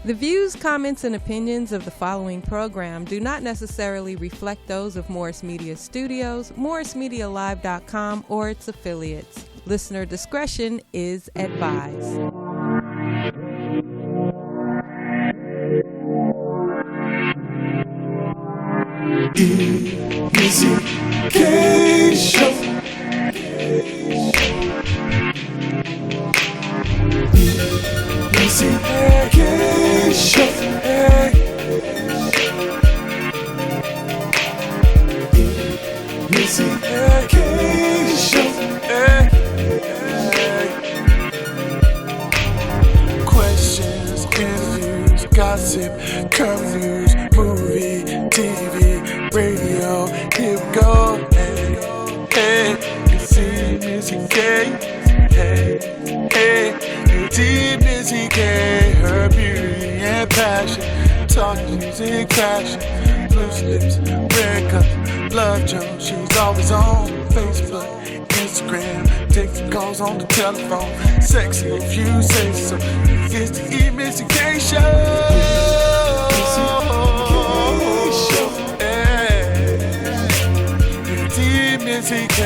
The views, comments, and opinions of the following program do not necessarily reflect those of Morris Media Studios, MorrisMediaLive.com, or its affiliates. Listener discretion is advised. EMissyK's show. EMissyK's show. EMissyK's show. Questions, interviews, gossip, current news, movie, TV, radio. Here we go. Hey, it's EMissyK. Hey, it's EMissyK. Her beauty and passion, talk music, passion, loose lips, red cup, love Jones. She's always on Facebook, Instagram, taking calls on the telephone. Sexy if you say so. It's the EMissyK show. It's EMissyK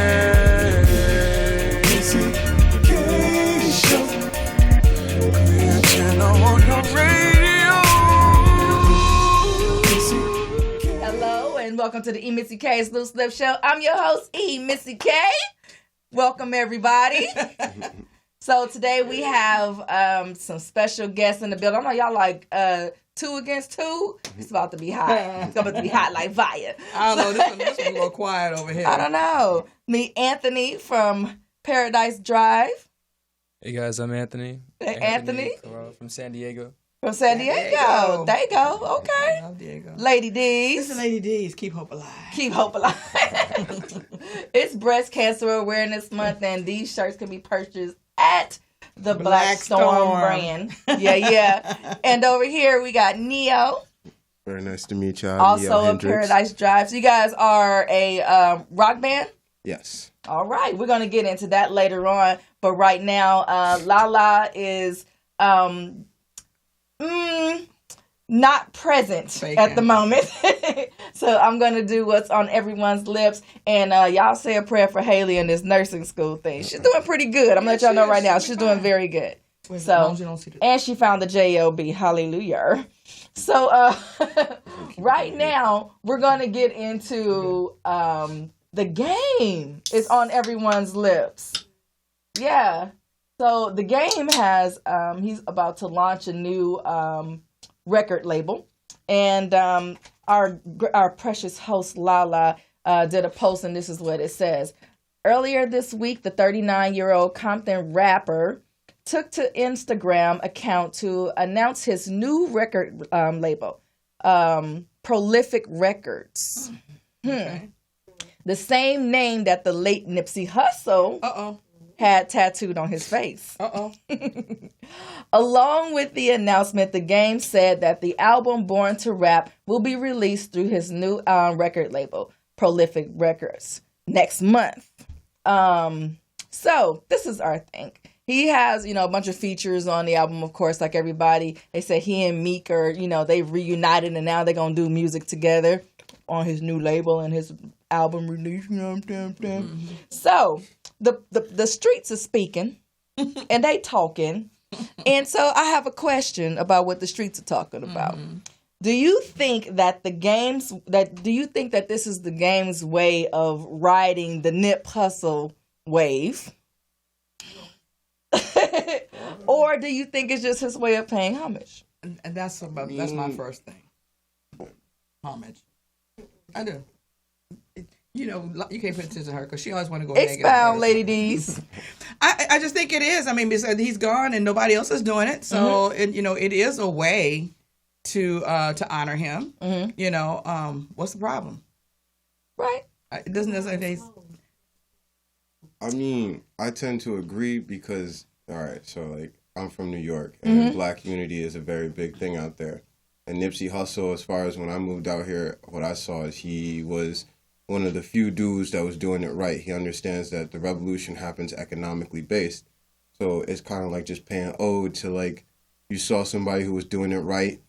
show. Clear channel on your radio. Hello and welcome to the EMissyK's Loose Lip Show. I'm your host, EMissyK. Welcome everybody. So today we have some special guests in the building. I know y'all like 2 against 2. It's about to be hot. It's about to be hot like fire. I don't know. This one's a little quiet over here. I don't know. Meet Anthony from Paradise Drive. Hey guys, I'm Anthony. Anthony? From San Diego. From San Diego. There you go. Okay. Oh, Diego. Lady D's. Listen, Lady D's, keep hope alive. Keep hope alive. It's Breast Cancer Awareness Month, and these shirts can be purchased at the Black Storm brand. Yeah. And over here we got Neo. Very nice to meet y'all. Also of Paradise Drive. So you guys are a rock band? Yes. All right. We're going to get into that later on. But right now, Lala is not present at the moment. So I'm going to do what's on everyone's lips. And y'all say a prayer for Haley in this nursing school thing. She's doing pretty good. I'm going to let y'all know right now. She's doing very good. So, and she found the Job. Hallelujah. So right now, we're going to get into the game. It's on everyone's lips. Yeah. So the game has, he's about to launch a new record label. And our precious host, Lala, did a post, and this is what it says. Earlier this week, the 39-year-old Compton rapper took to Instagram account to announce his new record label, Prolific Records. Okay. The same name that the late Nipsey Hussle had tattooed on his face. Along with the announcement, the game said that the album Born to Rap will be released through his new record label, Prolific Records, next month. So this is our thing. He has, a bunch of features on the album, of course, like everybody. They said he and Meek are, they've reunited and now they're going to do music together on his new label and his album release. Mm-hmm. So the streets are speaking and they talking. And so I have a question about what the streets are talking about. Mm-hmm. Do you think that this is the game's way of riding the Nip Hustle wave? Or do you think it's just his way of paying homage? And that's my first thing. Homage. I do. You can't put attention to her because she always want to go negative. Expound, Lady D's. I just think it is. I mean, because he's gone and nobody else is doing it. So, it is a way to honor him. Mm-hmm. What's the problem? Right. It doesn't necessarily. I mean, I tend to agree because, all right, so I'm from New York and Black unity is a very big thing out there. And Nipsey Hussle, as far as when I moved out here, what I saw is he was one of the few dudes that was doing it right. He understands that the revolution happens economically based. So it's kind of like just paying ode to you saw somebody who was doing it right.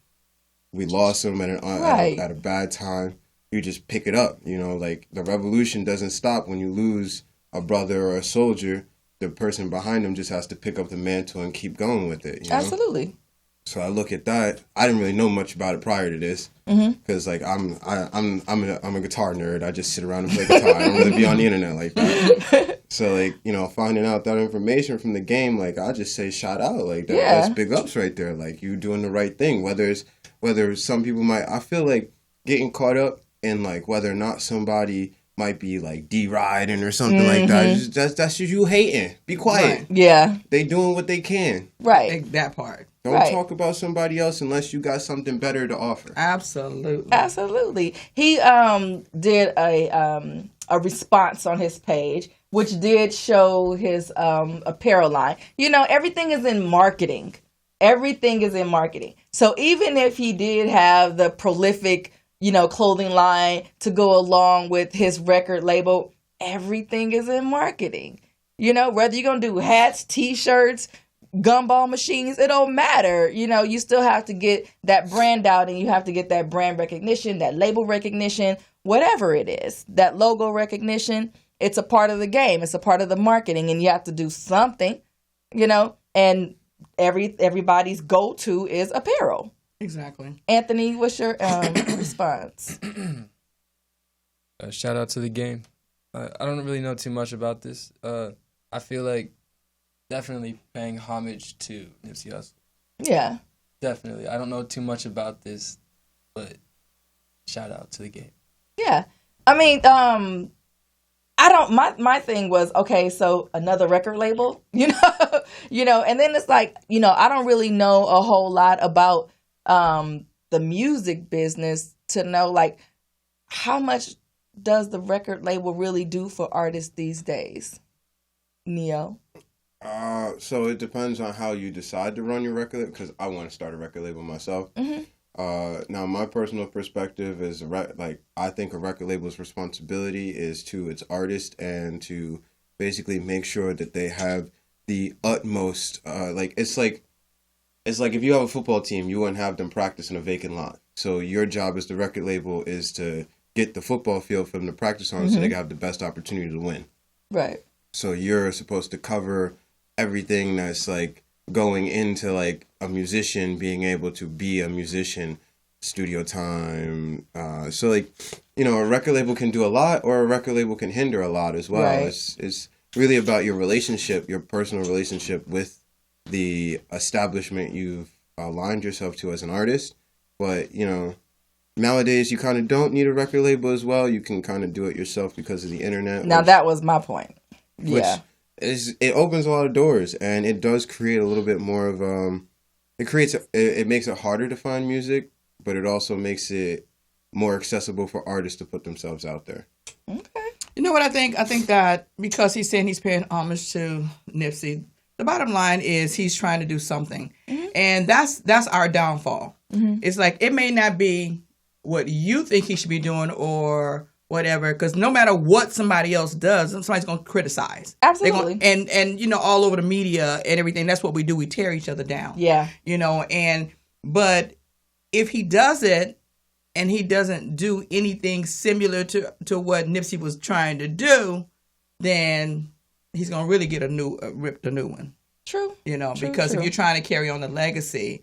We lost them at a bad time. You just pick it up. You know, like the revolution doesn't stop when you lose a brother or a soldier. The person behind them just has to pick up the mantle and keep going with it. You know? Absolutely. So I look at that. I didn't really know much about it prior to this, because like I'm a guitar nerd. I just sit around and play guitar. I don't really be on the internet like that. So like, you know, finding out that information from the game, like I just say shout out. Like that's big ups right there. Like you doing the right thing. Whether some people might, I feel like getting caught up in like whether or not somebody might be like deriding or something like that. That's just you hating. Be quiet. Right. Yeah. They doing what they can. Right. That part. Don't talk about somebody else unless you got something better to offer. Absolutely. Absolutely. He did a response on his page, which did show his apparel line. You know, everything is in marketing. Everything is in marketing. So even if he did have the prolific, you know, clothing line to go along with his record label, everything is in marketing. You know, whether you're going to do hats, T-shirts, gumball machines, it don't matter. You know, you still have to get that brand out, and you have to get that brand recognition, that label recognition, whatever it is, that logo recognition. It's a part of the game. It's a part of the marketing, and you have to do something, you know, and everybody's go-to is apparel. Exactly. Anthony, what's your response? Shout out to the game. I don't really know too much about this. I feel like definitely paying homage to Nipsey Hussle. Yeah. Definitely. I don't know too much about this, but shout out to the game. Yeah. I mean, I don't, my thing was, okay, so another record label, you know, and then it's like, you know, I don't really know a whole lot about the music business to know, like, how much does the record label really do for artists these days? Neo? So it depends on how you decide to run your record label, because I want to start a record label myself. Now, my personal perspective is, I think a record label's responsibility is to its artist and to basically make sure that they have the utmost, it's like if you have a football team, you wouldn't have them practice in a vacant lot. So your job as the record label is to get the football field for them to practice on so they can have the best opportunity to win. Right. So you're supposed to cover everything that's like going into like a musician being able to be a musician, studio time. So like, you know, a record label can do a lot, or a record label can hinder a lot as well. Right. It's really about your relationship, your personal relationship with the establishment you've aligned yourself to as an artist. But, you know, nowadays you kind of don't need a record label as well. You can kind of do it yourself because of the internet. Now that was my point. Yeah. It opens a lot of doors, and it does create a little bit more of it makes it harder to find music, but it also makes it more accessible for artists to put themselves out there. Okay. You know what I think? I think that because he's saying he's paying homage to Nipsey, the bottom line is he's trying to do something. And that's our downfall. It's like, it may not be what you think he should be doing or whatever, because no matter what somebody else does, somebody's going to criticize. Absolutely. And you know, all over the media and everything, that's what we do. We tear each other down. Yeah. You know, but if he does it and he doesn't do anything similar to what Nipsey was trying to do, then he's going to really get ripped a new one. True. You know, because if you're trying to carry on the legacy,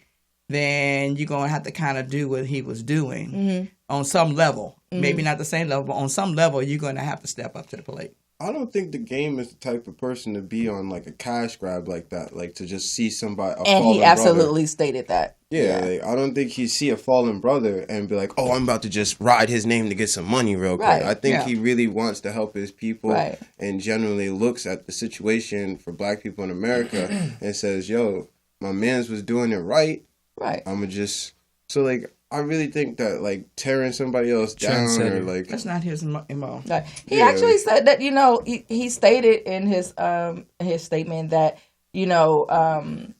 then you're going to have to kind of do what he was doing on some level. Maybe not the same level, but on some level, you're going to have to step up to the plate. I don't think the game is the type of person to be on like a cash grab like that, like to just see somebody. And he absolutely stated that. Yeah, like, I don't think he'd see a fallen brother and be like, "Oh, I'm about to just ride his name to get some money real quick." I think he really wants to help his people, and generally looks at the situation for Black people in America and says, "Yo, my man's was doing it right. I'ma just so like." I really think that like tearing somebody else down or like that's not his MO. He actually said that, you know, he stated in his statement that, you know,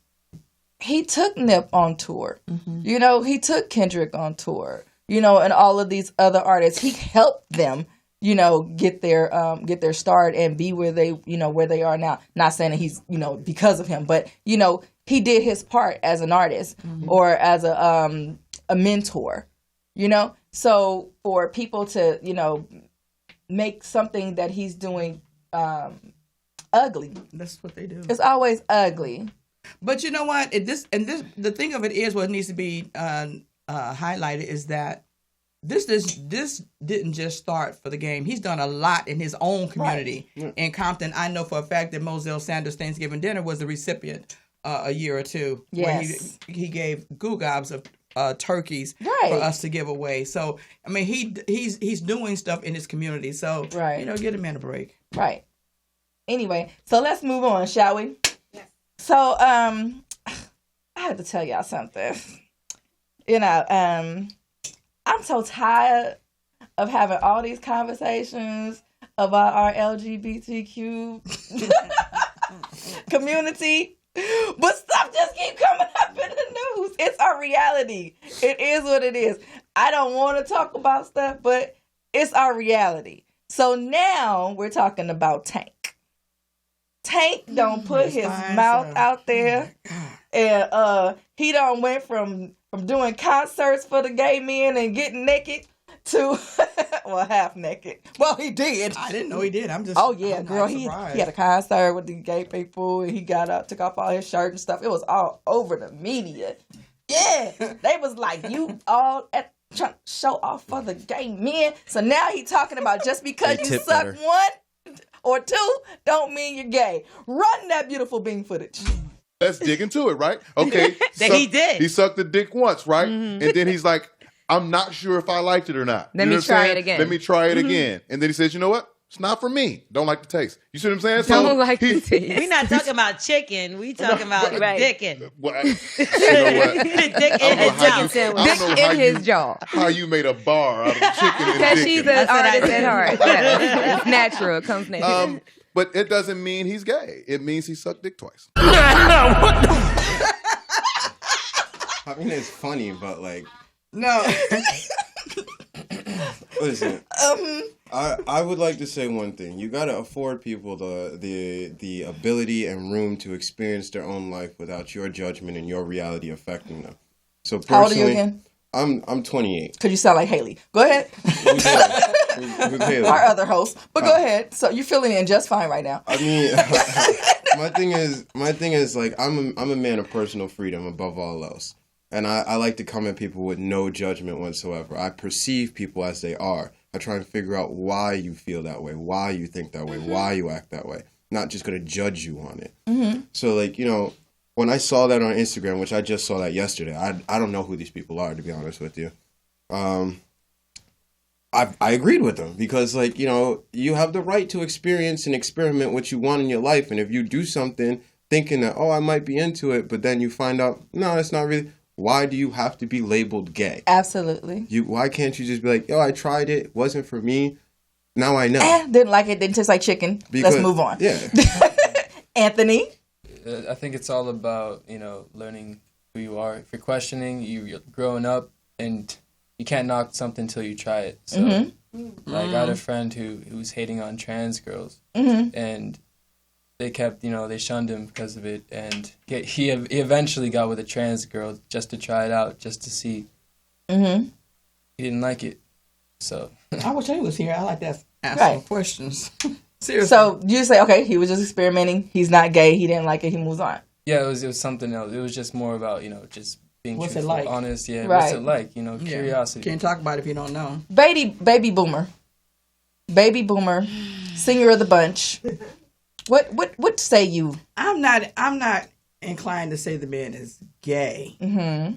he took Nip on tour. You know, he took Kendrick on tour. You know, and all of these other artists, he helped them get their start and be where they are now. Not saying that he's, because of him, but, he did his part as an artist or as a mentor, So for people to, make something that he's doing ugly. That's what they do. It's always ugly. But you know what? The thing of it is, what needs to be highlighted is that this didn't just start for the game. He's done a lot in his own community. Right. In Compton, I know for a fact that Moselle Sanders Thanksgiving dinner was the recipient a year or two. Yes. Where he gave gobs of turkeys for us to give away. So I mean, he's doing stuff in his community. So get a man a break. Right. Anyway, so let's move on, shall we? Yes. So I have to tell y'all something. I'm so tired of having all these conversations about our LGBTQ community, but stuff just keep coming up in the news. It's our reality. It is what it is. I don't want to talk about stuff, but it's our reality. So now we're talking about Tank. Tank don't put his mouth out there, and he done went from doing concerts for the gay men and getting naked to, half naked. Well, he did. I didn't know he did. I'm girl. He had a concert with the gay people, and he got up, took off all his shirt and stuff. It was all over the media. Yeah, they was like, you all trying to show off for the gay men. So now he talking about just because you suck one or two don't mean you're gay. Run that beautiful bean footage. Let's dig into it, right? Okay. He did. He sucked the dick once, right? Mm-hmm. And then he's like, I'm not sure if I liked it or not. Let me try it again. Let me try it again. And then he says, you know what? It's not for me. Don't like the taste. You see what I'm saying? Don't like the taste. We're not talking about chicken. We talking about dicking. Well, you know what? Dick in his jaw. Dick in his jaw. How you made a bar out of chicken and because she's an artist at heart. Yeah. It's natural. It comes natural. But it doesn't mean he's gay. It means he sucked dick twice. I mean, it's funny, but like... No. Listen, I would like to say one thing. You got to afford people the ability and room to experience their own life without your judgment and your reality affecting them. So personally, how old are you again? I'm 28. Because you sound like Haley. Go ahead. Who's Haley? Our other host. But go ahead. So you're feeling in just fine right now. I mean, my thing is like I'm a man of personal freedom above all else. And I like to come at people with no judgment whatsoever. I perceive people as they are. I try and figure out why you feel that way, why you think that way, why you act that way. Not just going to judge you on it. Mm-hmm. So, like, when I saw that on Instagram, which I just saw that yesterday, I don't know who these people are, to be honest with you. I agreed with them because, like, you have the right to experience and experiment what you want in your life. And if you do something thinking that, I might be into it, but then you find out, no, it's not really... Why do you have to be labeled gay? Absolutely. Why can't you just be like, I tried it. Wasn't for me. Now I know. Didn't like it. Didn't taste like chicken. Let's move on. Yeah. Anthony? I think it's all about, learning who you are. If you're questioning, you're growing up, and you can't knock something until you try it. So, I got a friend who was hating on trans girls, and they kept, they shunned him because of it, and he eventually got with a trans girl just to try it out, just to see. Mm-hmm. He didn't like it, so. I wish he was here. I like to ask questions. Seriously. So you say, okay, he was just experimenting. He's not gay. He didn't like it. He moves on. Yeah, it was something else. It was just more about, just being what's truthful, it like? honest. Yeah, right. What's it like? Curiosity. Can't talk about it if you don't know. Baby boomer, singer of the bunch. What say you? I'm not inclined to say the man is gay. Mm-hmm.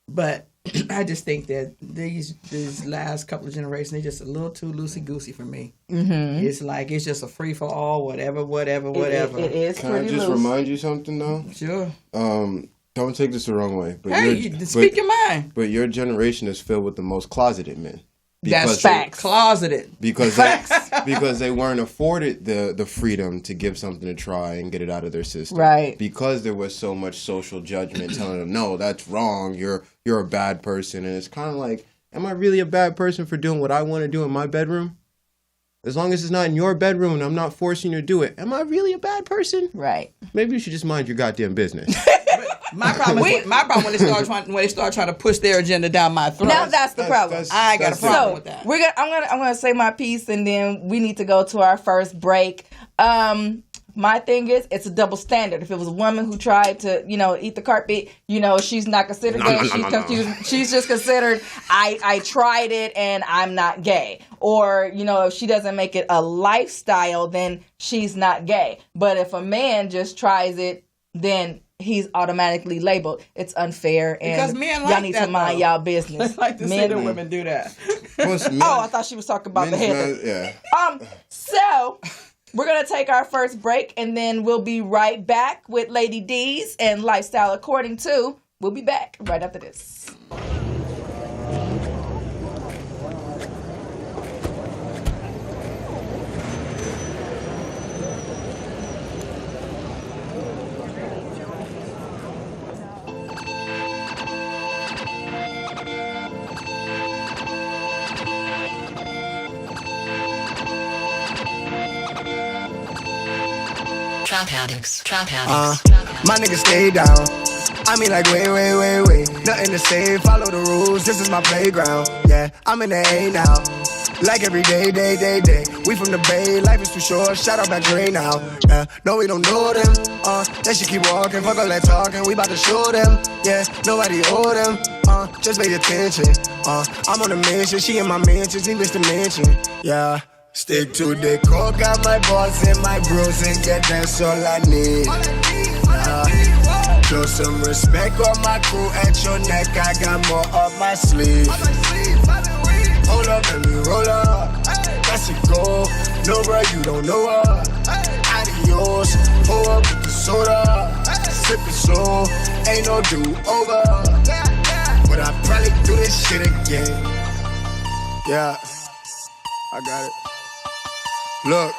But I just think that these last couple of generations, they're just a little too loosey-goosey for me. Mm-hmm. It's like, it's just a free-for-all, whatever. It is Can pretty I just loose. remind you something, though? Sure. Don't take this the wrong way. But speak your mind. But your generation is filled with the most closeted men. That's facts. Closeted. Because they weren't afforded the freedom to give something to try and get it out of their system. Right. Because there was so much social judgment telling them, no, that's wrong. You're a bad person. And it's kind of like, am I really a bad person for doing what I want to do in my bedroom? as long as it's not in your bedroom and I'm not forcing you to do it, am I really a bad person? Right. Maybe you should just mind your goddamn business. My problem when they start trying to push their agenda down my throat. Now that's the problem. I got a problem with that. I'm gonna say my piece, and then we need to go to our first break. My thing is, it's a double standard. If it was a woman who tried to, eat the carpet, she's not considered gay. She's confused. She's just considered, I tried it and I'm not gay. Or, if she doesn't make it a lifestyle, then she's not gay. But if a man just tries it, then he's automatically labeled. It's unfair, and because men like y'all need to mind y'all business. They like to see the women do that. I thought she was talking about the head. Yeah. So we're gonna take our first break, and then we'll be right back with Lady D's and Lifestyle According To. We'll be back right after this. Trap addicts. My niggas stay down. I mean like way. Nothing to say, follow the rules, this is my playground. Yeah, I'm in the A now. Like every day. We from the Bay, life is too short, shout out back Dre now. Yeah, no we don't know them. They should keep walking, fuck all that talking, we about to show them. Yeah, nobody owe them. Just pay attention. I'm on a mission, she in my mansions, English dimension. Yeah. Stick to the core, got my balls and my bros, and yeah, that's all I need. Show some respect on my crew at your neck, I got more up my sleeve. Hold up, let me roll up. That's a goal. No, bro, you don't know her. Adios. Pull up with the soda. Sip it slow. Ain't no do over. But I probably do this shit again. Yeah, I got it. Look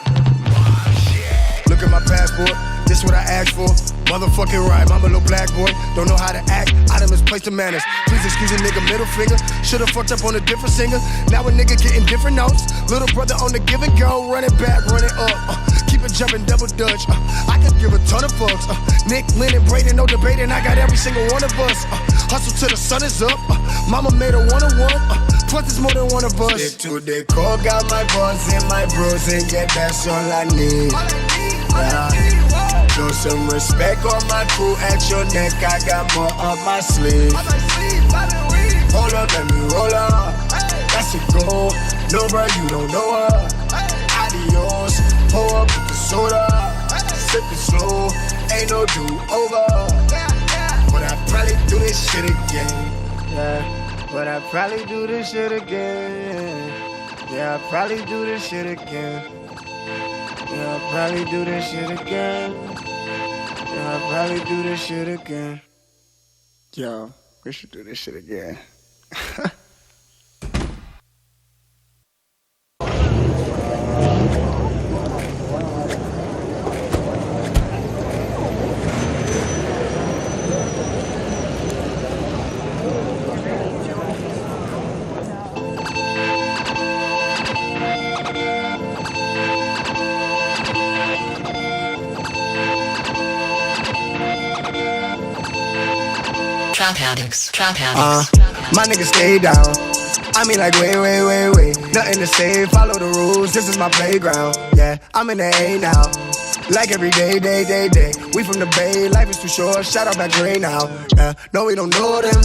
at my passport, this what I asked for. Motherfucking right, I'm a little black boy. Don't know how to act, I done misplaced the manners. Please excuse a nigga, middle finger. Should've fucked up on a different singer. Now a nigga getting different notes. Little brother on the give and go, run it back, run it up. Keep it jumping, double dutch. I could give a ton of fucks. Nick, Lennon, Braden, no debating. I got every single one of us. Hustle till the sun is up. Mama made a one-on-one. Plus it's more than one of us. Stick to the core, got my boys and my bros, and yeah, that's all I need. Yeah. Show some respect on my crew at your neck, I got more up my sleeve. Hold up, let me roll up. That's a goal. No, bro, you don't know her. Adios. Pour up with the soda. Sip it slow. Ain't no do over. But I probably do this shit again. Yeah. But I probably do this shit again. Yeah, I probably do this shit again. Yeah, I probably do this shit again. Yeah, I probably do this shit again. Yo, we should do this shit again. Trap addicts. My niggas stay down. I mean like way. Nothing to say, follow the rules, this is my playground. Yeah, I'm in the A now. Like every day. We from the Bay, life is too short, shout out back Dre now. Yeah, no we don't know them.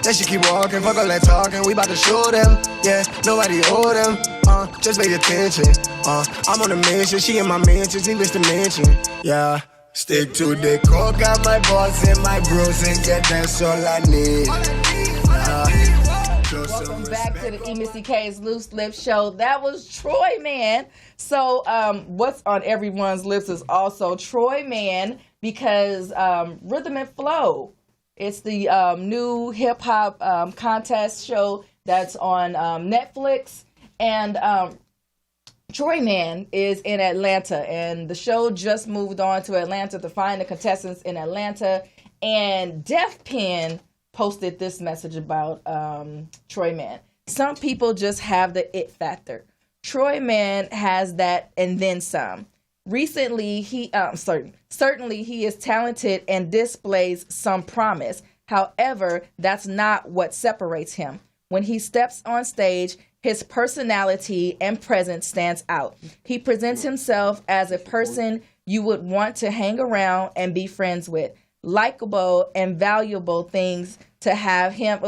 They should keep walking, fuck all that talking, we about to show them. Yeah, nobody owe them. Just pay attention. I'm on a mission, she in my mansions, English dimension. Yeah. Stick to the core, got my boys and my bros, and yeah, that's all I need. Welcome back to the EMissyK's Loose Lips Show. That was TroyMan. So what's on everyone's lips is also TroyMan, because Rhythm and Flow. It's the new hip-hop contest show that's on Netflix. And TroyMan is in Atlanta, and the show just moved on to Atlanta to find the contestants in Atlanta. And Def Pen posted this message about TroyMan. Some people just have the it factor. TroyMan has that and then some. Recently, certainly he is talented and displays some promise. However, that's not what separates him. When he steps on stage, his personality and presence stands out. He presents himself as a person you would want to hang around and be friends with. Likeable and valuable things to have him.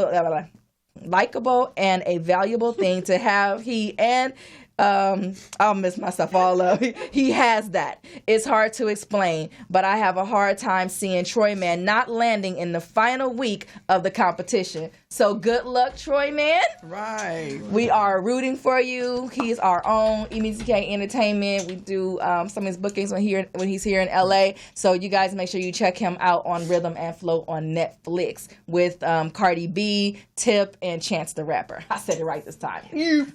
Likeable and a valuable thing to have he and I'll mess myself all up. He has that. It's hard to explain, but I have a hard time seeing TroyMan not landing in the final week of the competition. So good luck, TroyMan. Right. We are rooting for you. He's our own EMissyK's Entertainment. We do some of his bookings when he's here in LA. So you guys make sure you check him out on Rhythm and Flow on Netflix with Cardi B, Tip, and Chance the Rapper. I said it right this time. You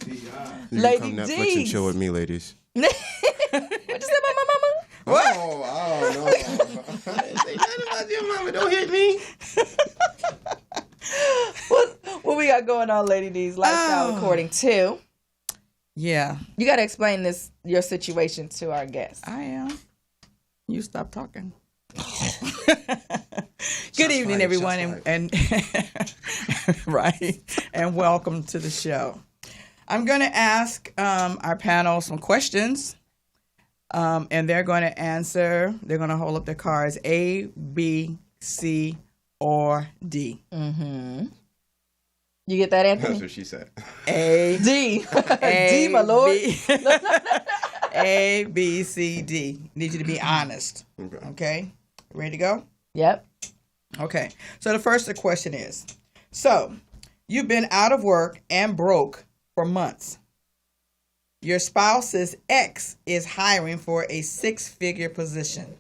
Lady come Netflix D. and chill with me, ladies. What you say about my mama? What? Oh, I don't know. I didn't say nothing about your mama. Don't hit me. What we got going on, Lady D's lifestyle according to? Yeah. You got to explain your situation to our guests. I am. You stop talking. Good evening, everyone, and right, and welcome to the show. I'm going to ask our panel some questions, and they're going to answer. They're going to hold up their cards: A, B, C, or D. Mm-hmm. You get that, Anthony? That's what she said. A, D, D, my lord. A, B, C, D. Need you to be honest. Okay. Ready to go? Yep. Okay. So the first question is: so you've been out of work and broke for months. Your spouse's ex is hiring for a 6-figure position.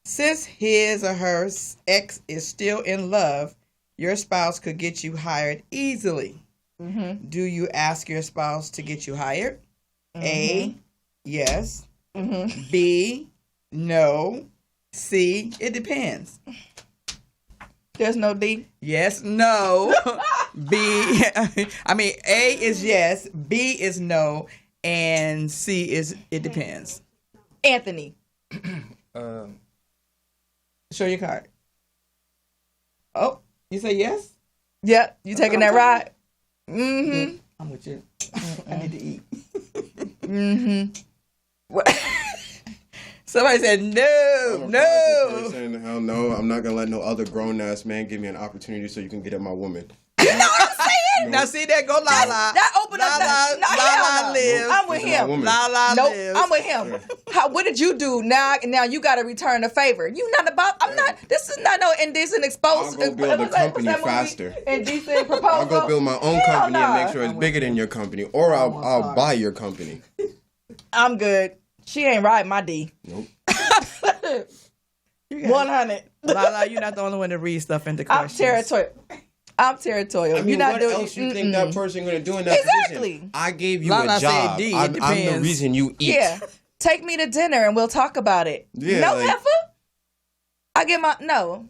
Since his or her ex is still in love, your spouse could get you hired easily. Mm-hmm. Do you ask your spouse to get you hired? Mm-hmm. A, yes. Mm-hmm. B, no. C, it depends. There's no D? Yes, no. B, A is yes, B is no, and C is it depends. Anthony. Show your card. Oh, you say yes? Yep, you taking that ride? Mm-hmm. I'm with you. I need to eat. Mm-hmm. Somebody said no. Saying, hell no, I'm not gonna let no other grown ass man give me an opportunity so you can get at my woman. You know what I'm saying? Now see that go La La. That opened up that. No, La La lives. I'm with him. La La nope, lives. I'm with him. What did you do? Now you got to return the favor. You not about. I'm not. This is not no indecent exposed. I'll go build a company faster. Indecent proposal. I'll go build my own company and make sure it's bigger than your company, or I'll buy your company. I'm good. She ain't riding my D. Nope. 100. La, you're not the only one to read stuff into questions. I'm territorial. I mean, you're not what doing, else you think that person going to do in that position? I gave you a job. D, I'm the reason you eat. Yeah. Take me to dinner and we'll talk about it. Yeah, no, heifer? I get my... No.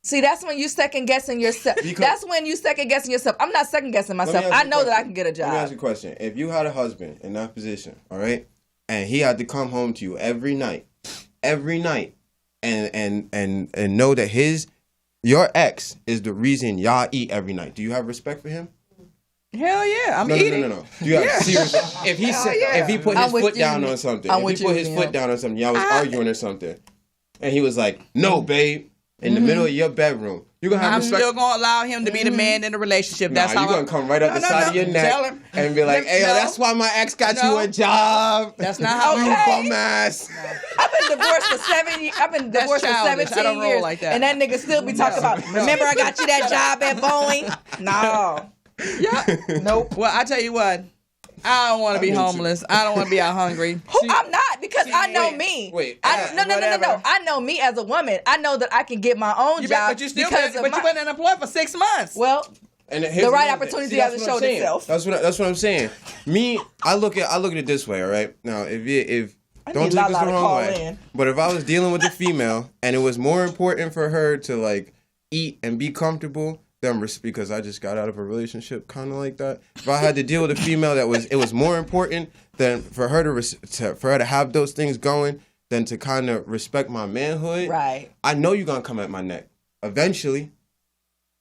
See, that's when you second guessing yourself. That's when you second guessing yourself. I'm not second guessing myself. I know that I can get a job. Let me ask you a question. If you had a husband in that position, all right, and he had to come home to you every night, and know that your ex is the reason y'all eat every night, do you have respect for him? Hell yeah, I'm eating. No. Do you have seriously? If he put his foot down on something, y'all was arguing or something, and he was like, "No, babe," in the middle of your bedroom, you gonna have respect. I'm still gonna allow him to be the man in the relationship. That's how you're gonna come right up the side of your neck and be like, "Hey, that's why my ex got you a job." That's not how you bum ass. I've been divorced for 7 years. I've been divorced for 17 years, like that. And that nigga still be talking about. Remember, I got you that job at Boeing. No. Yeah. Nope. Well, I tell you what. I don't want to be homeless. I don't want to be out hungry. I'm not, because I know me. No. I know me as a woman. I know that I can get my own job. But you've been unemployed for 6 months. Well, and the right opportunity hasn't showed itself. That's what I'm saying. Me, I look at it this way. All right. Now, if don't take this the wrong way, but if I was dealing with a female and it was more important for her to like eat and be comfortable them because I just got out of a relationship kind of like that. If I had to deal with a female it was more important than for her to have those things going than to kind of respect my manhood. Right. I know you're gonna come at my neck eventually,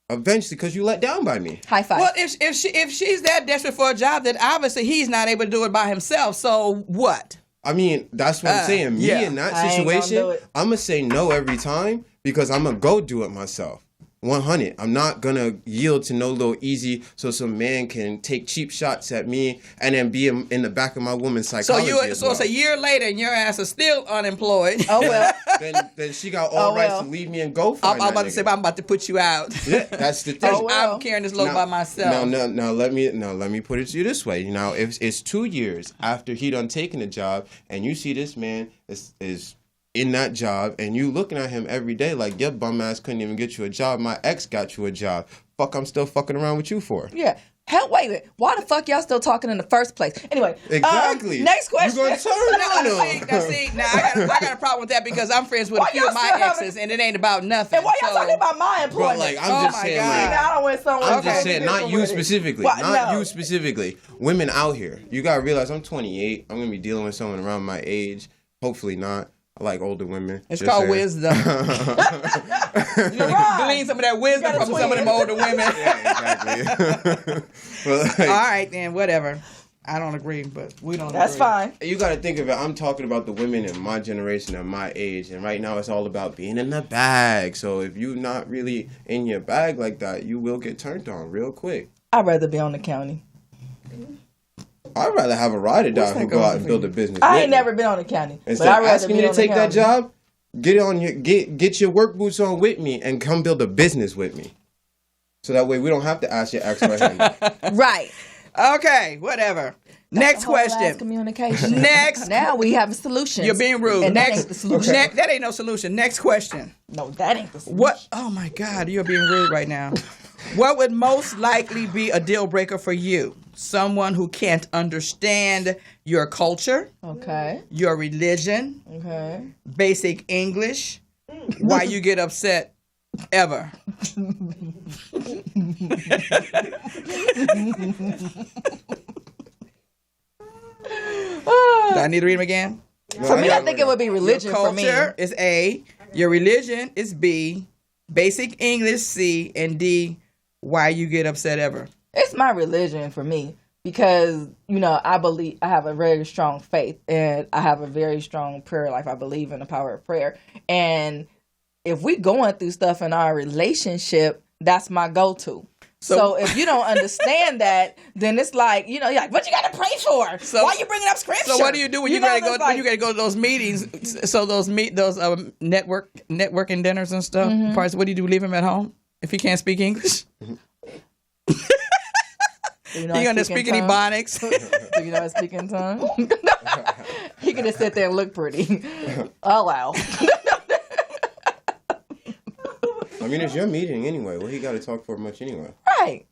because you let down by me. High five. Well, if she's that desperate for a job, then obviously he's not able to do it by himself. So what? I mean, that's what I'm saying. Me in that situation, I'm gonna say no every time because I'm gonna go do it myself. 100. I'm not gonna yield to no little easy so some man can take cheap shots at me and then be in the back of my woman's psychology. So it's a year later and your ass is still unemployed. Oh well. then she got all rights to leave me and go find I'm about to say, I'm about to put you out. Yeah, that's the thing. I'm carrying this load by myself. Now let me put it to you this way. Now if it's 2 years after he done taken the job and you see this man is in that job, and you looking at him every day like your bum ass couldn't even get you a job. My ex got you a job. Fuck, I'm still fucking around with you for. Yeah. Hell, wait. Why the fuck y'all still talking in the first place? Anyway. Exactly. Next question. You're gonna turn on him. Now I got a problem with that because I'm friends with a few of my exes, and it ain't about nothing. And why y'all talking about my employment? But I'm just saying, I don't want someone. I'm just saying, not you specifically. You specifically. Women out here, you gotta realize I'm 28. I'm gonna be dealing with someone around my age. Hopefully not. I like older women. It's called wisdom. Glean some of that wisdom from some of them older women. Yeah, exactly. All right, then, whatever. I don't agree, but we don't agree. That's fine. You got to think of it. I'm talking about the women in my generation and my age, and right now it's all about being in the bag. So if you're not really in your bag like that, you will get turned on real quick. I'd rather be on the county. I'd rather have a ride or die who go out and build a business. I ain't never been on the county. Instead of asking me to take that job, get your work boots on with me and come build a business with me. So that way we don't have to ask your ex for him. Right. Okay, whatever. Next question. Communication. Next. Now we have a solution. You're being rude. And Next. that ain't the solution. That ain't no solution. Next question. No, that ain't the solution. What? Oh my God, you're being rude right now. What would most likely be a deal breaker for you? Someone who can't understand your culture. Okay. Your religion. Okay. Basic English. Why you get upset ever. Do I need to read them again? For me, I think it would be religion your culture for me. is A. Your religion is B. Basic English C. And D. Why you get upset ever. It's my religion for me because, I believe I have a very strong faith and I have a very strong prayer life. I believe in the power of prayer. And if we going through stuff in our relationship, that's my go-to. So if you don't understand that, then it's like, you're like, what you got to pray for? So, why you bringing up scripture? So what do you do when you got to go? When you got to go to those meetings? So those networking dinners and stuff. Mm-hmm. Parts. What do you do? Leave him at home if he can't speak English. You gonna speak any Ebonics? Do you know how to speak in tongues? He can just sit there and look pretty. Oh wow. I mean, it's your meeting anyway. What he got to talk for much anyway? Right.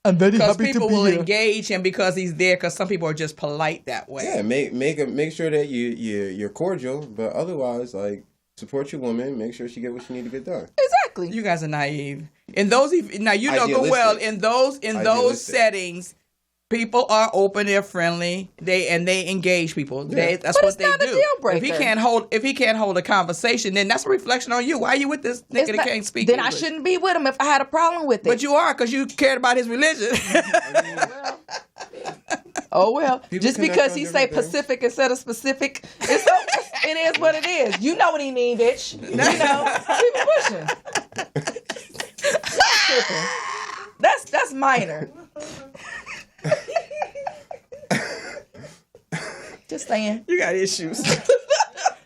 I'm very happy to be here. Because people will engage him because he's there. Because some people are just polite that way. Yeah, make sure that you're cordial, but otherwise, like, support your woman. Make sure she get what she need to get done. Exactly. You guys are naive. In those, now you know good well. In those settings, people are open. They're friendly. They engage people. Yeah. That's what they do. A deal breaker. If he can't hold a conversation, then that's a reflection on you. Why are you with this nigga that can't speak Then English? I shouldn't be with him if I had a problem with it. But you are because you cared about his religion. Oh well. People just because he say Pacific instead of specific, it is what it is. You know what he mean, bitch. Keep it pushing. That's minor. Just saying. You got issues.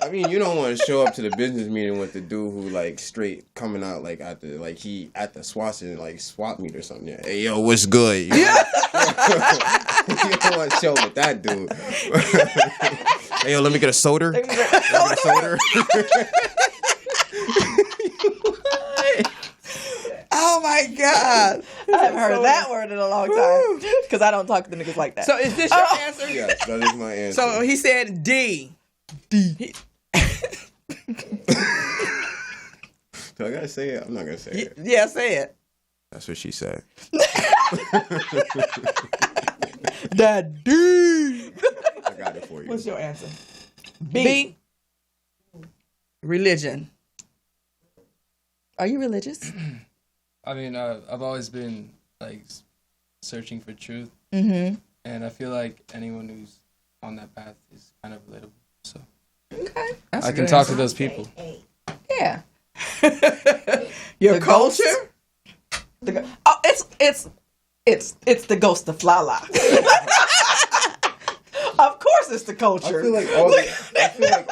I mean, you don't want to show up to the business meeting with the dude who like straight coming out like at the Swanson like swap meet or something. Yeah. Hey yo, what's good? You don't want to show up with that dude. Hey yo, let me get a soda. Oh my God. I haven't heard that word in a long time because I don't talk to niggas like that. So is this your answer? Yes, that is my answer. So he said D. Do I gotta say it? I'm not gonna say it. Yeah, say it. That's what she said. Daddy. I got it for you. What's your answer? B. Religion. Are you religious? I mean, I've always been like searching for truth, Mm-hmm. and I feel like anyone who's on that path is kind of relatable. So Okay. I can talk to those people. Yeah. Your The culture? It's the ghost of Lala. Of course, it's the culture. I feel like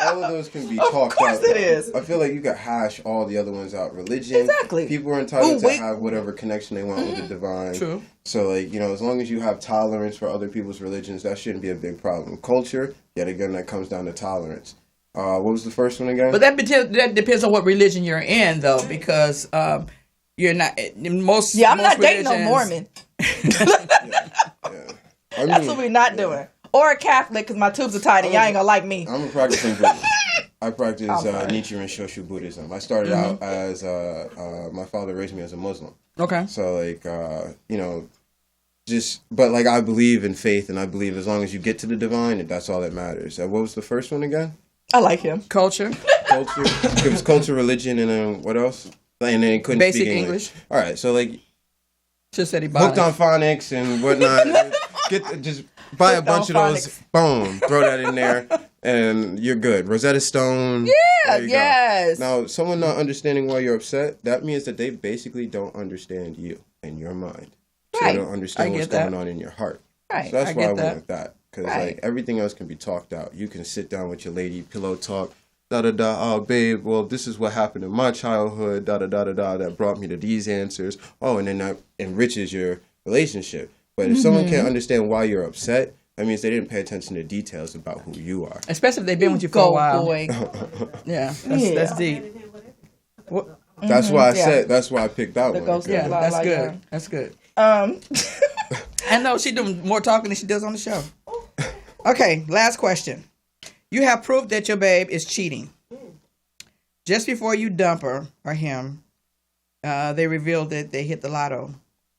all of those can be talked out. Of course, it is. I feel like you could hash all the other ones out. Religion, Exactly. People are entitled to have whatever connection they want with the divine. True. So, like, you know, as long as you have tolerance for other people's religions, that shouldn't be a big problem. Culture, yet again, that comes down to tolerance. What was the first one again? But that depends on what religion you're in, though, because you're not most. I'm most not dating no religions- Mormon. I mean, That's what we're not doing. Or a Catholic, because my tubes are tight and y'all ain't gonna like me. I'm a practicing Buddhist. I practice Nichiren Shoshu Buddhism. I started out as my father raised me as a Muslim. Okay. So like you know, but like I believe in faith, and I believe as long as you get to the divine, that's all that matters. What was the first one again? I like him. Culture. Culture. It was culture, religion, and then what else? And then he couldn't Basic speak English. English. All right, so like Just said he hooked on phonics and whatnot. Just buy a bunch of those. Boom, throw that in there, and you're good. Rosetta Stone. Yeah. Yes. Now, someone not understanding why you're upset, that means that they basically don't understand you and your mind. So Right. they don't understand what's going on in your heart. Right. So that's why I get went with that. Because like everything else can be talked out. You can sit down with your lady, pillow talk, da-da-da, oh, babe, well, this is what happened in my childhood, da-da-da-da-da, that brought me to these answers. Oh, and then that enriches your relationship. But if someone can't understand why you're upset, that means they didn't pay attention to details about who you are. Especially if they've been with you for a while. Boy. Yeah, that's deep. That's why I said, that's why I picked that one. ghost Yeah, of that's Lala, good. yeah. That's good. I know she's doing more talking than she does on the show. Okay, last question. You have proof that your babe is cheating. Just before you dump her or him, they revealed that they hit the lotto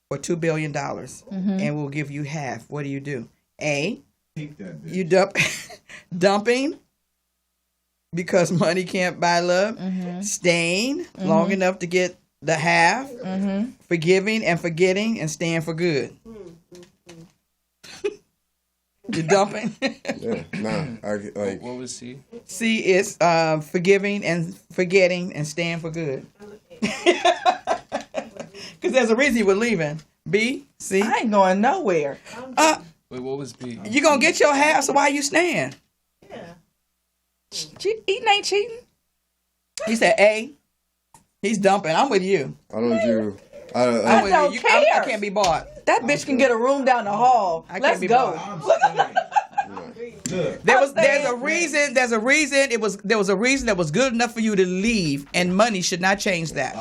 for $2 billion and will give you half. What do? A, you dumping because money can't buy love. Staying long enough to get the half. Forgiving and forgetting and staying for good. You're dumping. Yeah, nah. What was C? C is forgiving and forgetting and staying for good. Because there's a reason you were leaving. B, C. ain't going nowhere. Wait, what was B? You gonna get your half, so why you staying? Eating ain't cheating. He said A. He's dumping. I'm with you. I don't do. I'm with don't you. care. I can't be bought. That bitch can get a room down the hall. Let's go. There's a reason. There was a reason that was good enough for you to leave, and money should not change that.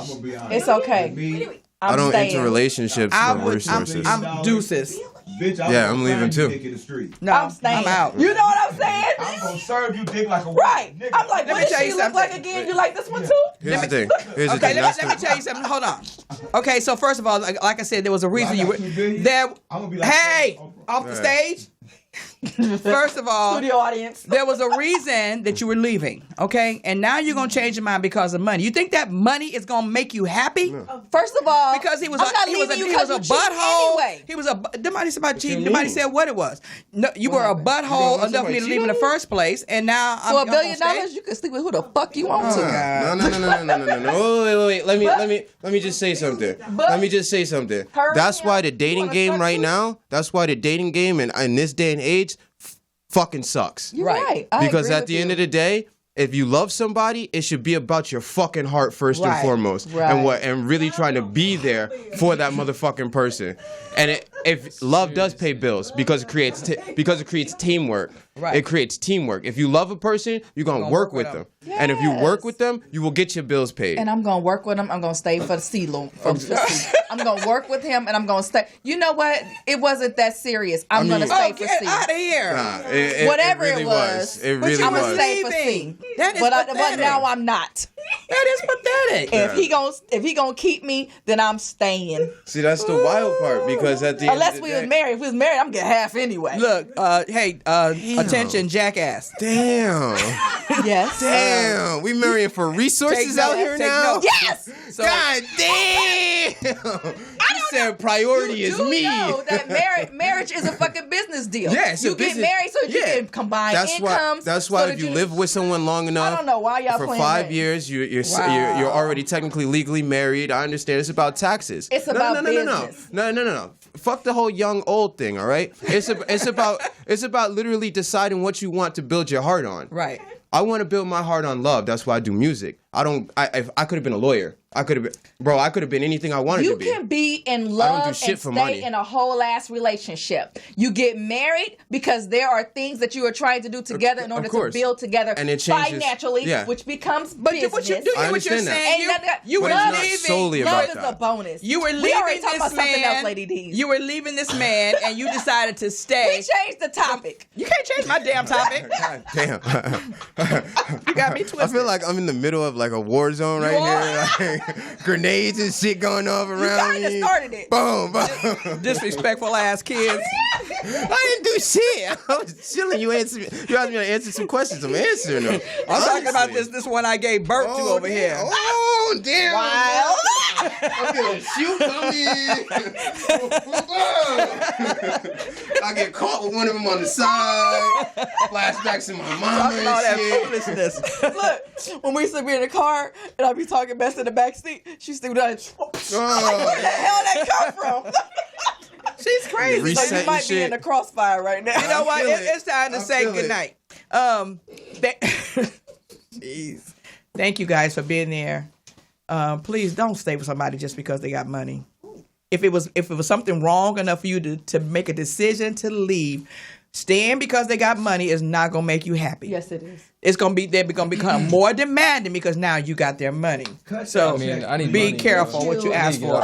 It's okay. I don't staying. enter relationships for resources. I'm deuces. Bitch, Yeah, I'm leaving too. No, I'm staying. I'm out. You know what I'm saying? I'm gonna serve you dick like a Right. nigga. I'm like, Let what me does tell she you look something. like again? You like this one too? Here's the thing. Okay, let me tell you something. Hold on. Okay, so first of all, like I said, there was a reason you were there. I'm gonna be like, Hey, off the stage. First of all, Studio audience. there was a reason that you were leaving, okay? And now you're going to change your mind because of money. You think that money is going to make you happy? No. First of all, Because he was I'm a, not he was a, leaving you he was 'cause a you cheat butthole. anyway. He was a, nobody said about cheating. you Nobody mean? said what it was. No, you were a butthole enough for me to leave in the first place, and now For $1 billion, you can sleep with who the fuck you want to. No. Wait. Let me just say something. That's why the dating game right now. That's why the dating game and in this day and age fucking sucks. You're right. Because at the end of the day, if you love somebody, it should be about your fucking heart first and foremost, and really trying to be there for that motherfucking person. And if love does pay bills because it creates teamwork. Right. It creates teamwork. If you love a person, you're gonna work with them. And if you work with them, you will get your bills paid. And I'm gonna work with him. I'm gonna stay for the CeeLo. I'm gonna work with him, and I'm gonna stay. You know what? It wasn't that serious. I'm gonna stay for get C. out of here. Nah, Whatever it really it was. It really I'm was. gonna stay for C. That is But pathetic. now I'm not. That is pathetic. If he gonna keep me, then I'm staying. See, that's the wild part because at the unless end of we the was day, married, if we was married, I'm getting half anyway. Look, attention, jackass. Damn. Yes. Damn. We marrying for resources out here now? Note. Yes. So, God damn. You said priority is me. You know that marriage is a fucking business deal. Yeah, it's a you get business- married so you can combine incomes. That's why so if you live with someone long enough, I don't know why y'all for playing 5 that. years, you're already technically legally married. I understand it's about taxes. It's about business. No. Fuck the whole young old thing. All right. It's about literally deciding what you want to build your heart on. right. I want to build my heart on love. That's why I do music. If I could have been a lawyer. I could have been anything I wanted to be. You can be in love and shit for stay money. in a whole ass relationship. You get married because there are things that you are trying to do together in order to build together and it changes, financially, which becomes business. What you're saying, you were But it's leaving. not solely love about is that. a bonus. You were we leaving already talked this about something man. else, Lady D. You were leaving this man, and you decided to stay. We changed the topic. You can't change my damn topic. God damn. You got me twisted. I feel like I'm in the middle of like a war zone right here. Like, grenades and shit going off around You kind me. of started it. Boom, boom. Disrespectful ass kids. I didn't do shit. I was chilling. You asked me to answer some questions. I'm answering them. I'm talking about this one I gave birth to over here. Oh, damn. Wild. I feel a shoot I get caught with one of them on the side. Flashbacks to my mama Talking all that and shit. foolishness. Look, when we used to be in the car and I'd be talking mess in the back seat, she used to do that. Where the hell that come from? She's crazy. So you might be in the crossfire right now. You know what? feel it. It's time to say goodnight. Jeez. Thank you guys for being there. Please don't stay with somebody just because they got money. If it was something wrong enough for you to make a decision to leave, staying because they got money is not gonna make you happy. Yes, it is. They're gonna become more demanding because now you got their money. So I need be money, careful what you ask for.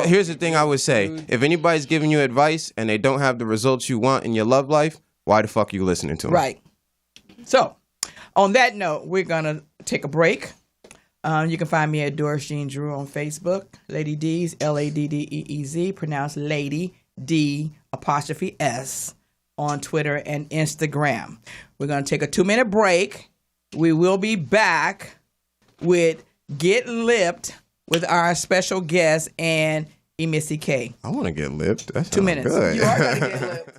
Here's the thing I would say. If anybody's giving you advice and they don't have the results you want in your love life, why the fuck are you listening to them? Right. So, on that note, we're gonna take a break. You can find me at Dorsheen Drew on Facebook. Lady D's, LADDEEZ, pronounced Lady D''S on Twitter and Instagram. We're going to take a 2-minute break. We will be back with Get Lipped with our special guest and EMissyK. I want to get lipped. That's 2 minutes. Good. You are going to get lipped.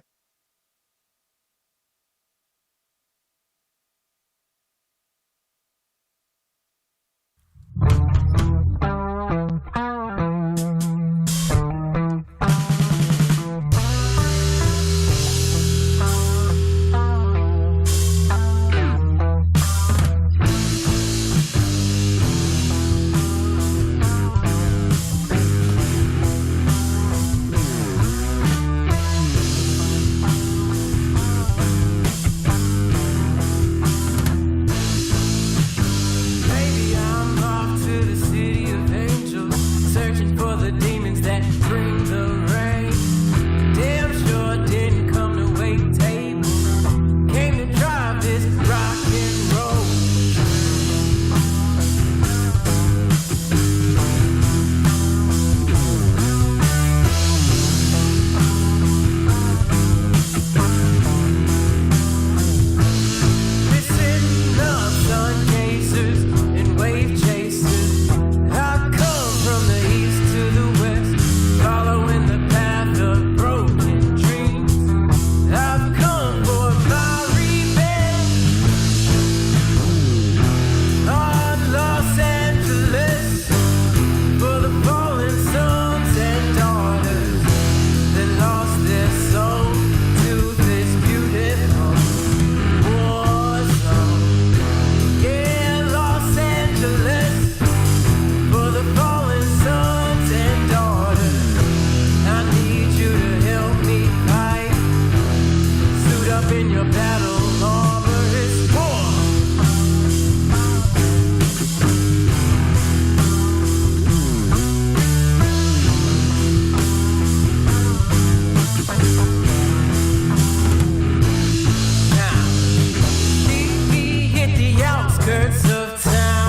Outskirts of town.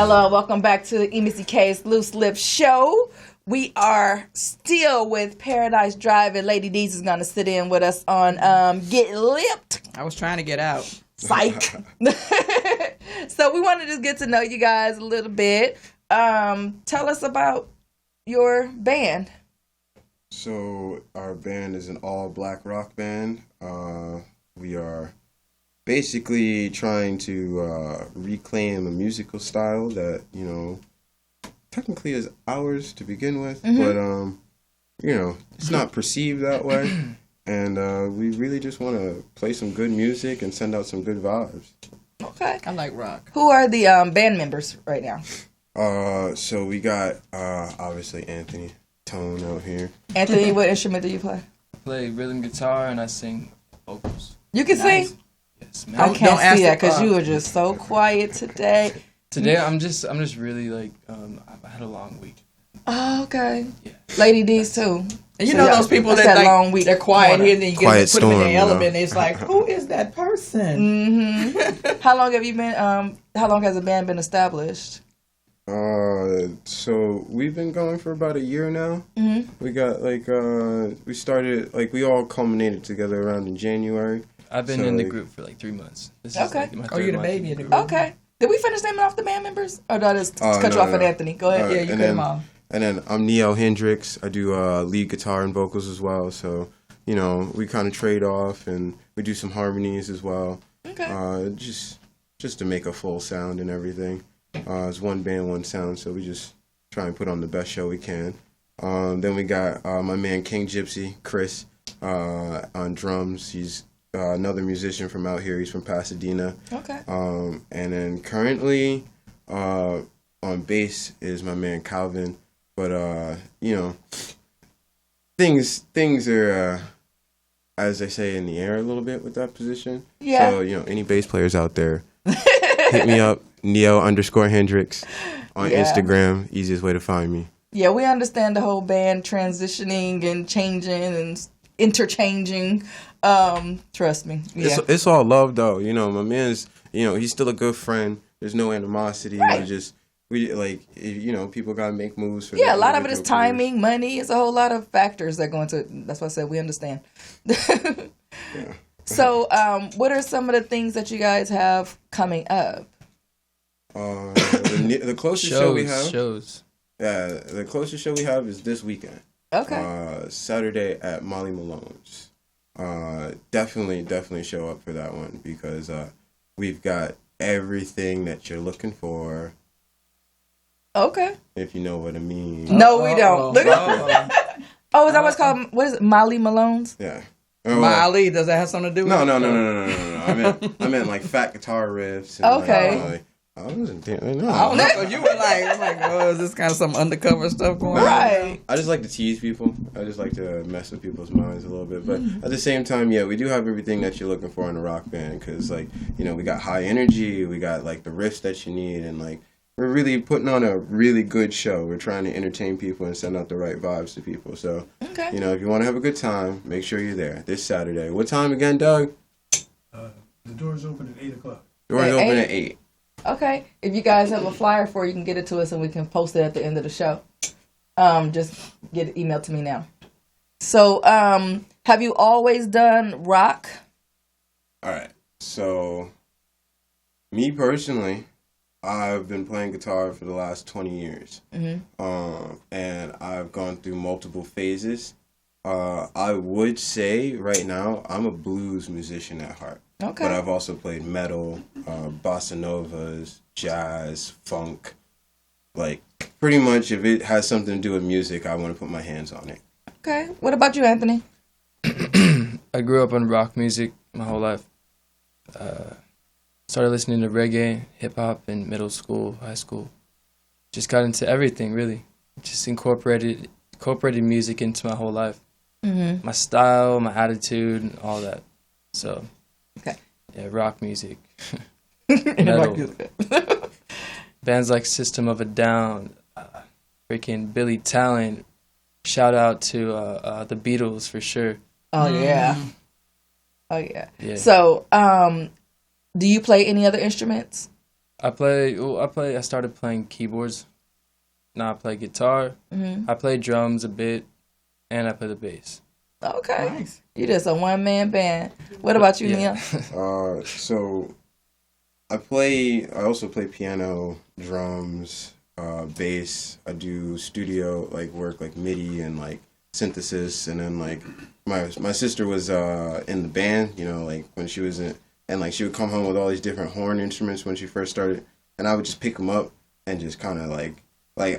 Hello, welcome back to the EMissyK's Loose Lips Show. We are still with Paradise Drive, and Lady D's is going to sit in with us on Get Lipped. I was trying to get out. Psych. So we want to just get to know you guys a little bit. Tell us about your band. So our band is an all-black rock band. We are basically trying to reclaim a musical style that, you know, technically is ours to begin with, but, you know, it's not perceived that way. And we really just want to play some good music and send out some good vibes. Okay. I like rock. Who are the band members right now? So we got, obviously, Anthony Tone out here. Anthony, what instrument do you play? I play rhythm guitar and I sing vocals. You can sing? Yes, man. I can't see that because you were just so quiet today. Today, I'm just really like, I had a long week. Oh, okay. Yeah. Lady D's too. And you know those people that like, long week, they're quiet here and then you Quiet get put them in storm, their you know? element. It's like, who is that person? How long have you been? How long has the band been established? So we've been going for about a year now. We got like we started like we all culminated together around in January. I've been in the group for like 3 months. This is Okay. like my Oh, third you're the month baby in in the group. Okay. Did we finish naming off the band members, or did I just cut you no, off at no. Anthony? Go ahead. Yeah, you cut them off. And then I'm Neo Hendrix. I do lead guitar and vocals as well. So you know we kind of trade off and we do some harmonies as well. Okay. Just to make a full sound and everything. It's one band, one sound. So we just try and put on the best show we can. Then we got my man King Gypsy, Chris, on drums. He's another musician from out here. He's from Pasadena. Okay. And then currently on bass is my man Calvin. But you know, things are as they say in the air a little bit with that position. Yeah. So you know, any bass players out there, hit me up, Neo_Hendrix on Instagram. Easiest way to find me. Yeah, we understand the whole band transitioning and changing and interchanging. Trust me. Yeah. It's all love though. You know, my man's, you know, he's still a good friend. There's no animosity. Right. We like, you know, people gotta make moves for Yeah, a lot of it is individual timing, careers. money. It's a whole lot of factors that go into it. That's why I said we understand. Yeah. So, what are some of the things that you guys have coming up? The closest show we have. Shows. Yeah, the closest show we have is this weekend. Okay. Saturday at Molly Malone's. Definitely show up for that one because we've got everything that you're looking for. Okay. If you know what I mean. No, we don't. Look at Oh, is that what's called? What is it? Molly Malone's? Yeah. Molly, does that have something to do with No. it? I meant like fat guitar riffs. And Okay. I wasn't. No. I don't know. So you were like, oh, is this kind of some undercover stuff going on? Right. I just like to tease people. I just like to mess with people's minds a little bit. But at the same time, yeah, we do have everything that you're looking for in a rock band. Because, like, you know, we got high energy. We got, like, the riffs that you need. And, like, we're really putting on a really good show. We're trying to entertain people and send out the right vibes to people. So, Okay. you know, if you want to have a good time, make sure you're there this Saturday. What time again, Doug? The doors open at 8 o'clock. Doors At open 8? at 8. Okay. If you guys have a flyer for it, you can get it to us and we can post it at the end of the show. Just get it emailed to me now. So, have you always done rock? All right. So, me personally, I've been playing guitar for the last 20 years. And I've gone through multiple phases. I would say right now I'm a blues musician at heart. Okay. But I've also played metal, bossa novas, jazz, funk. Like, pretty much if it has something to do with music, I want to put my hands on it. Okay. What about you, Anthony? I grew up on rock music my whole life. Started listening to reggae, hip-hop in middle school, high school. Just got into everything, really. Just incorporated music into my whole life. My style, my attitude, and all that. So, okay. Yeah, rock music. Metal. Bands like System of a Down, freaking Billy Talent. Shout out to the Beatles for sure. Oh, yeah. Oh, yeah. So, do you play any other instruments? I started playing keyboards. Now I play guitar. I play drums a bit, and I play the bass. Okay. Nice. You just a one-man band. What about you, Neil? So I also play piano, drums, bass. I do studio work like MIDI and like synthesis, and then like my sister was in the band, when she was in, and like she would come home with all these different horn instruments when she first started, and I would just pick them up and just kind of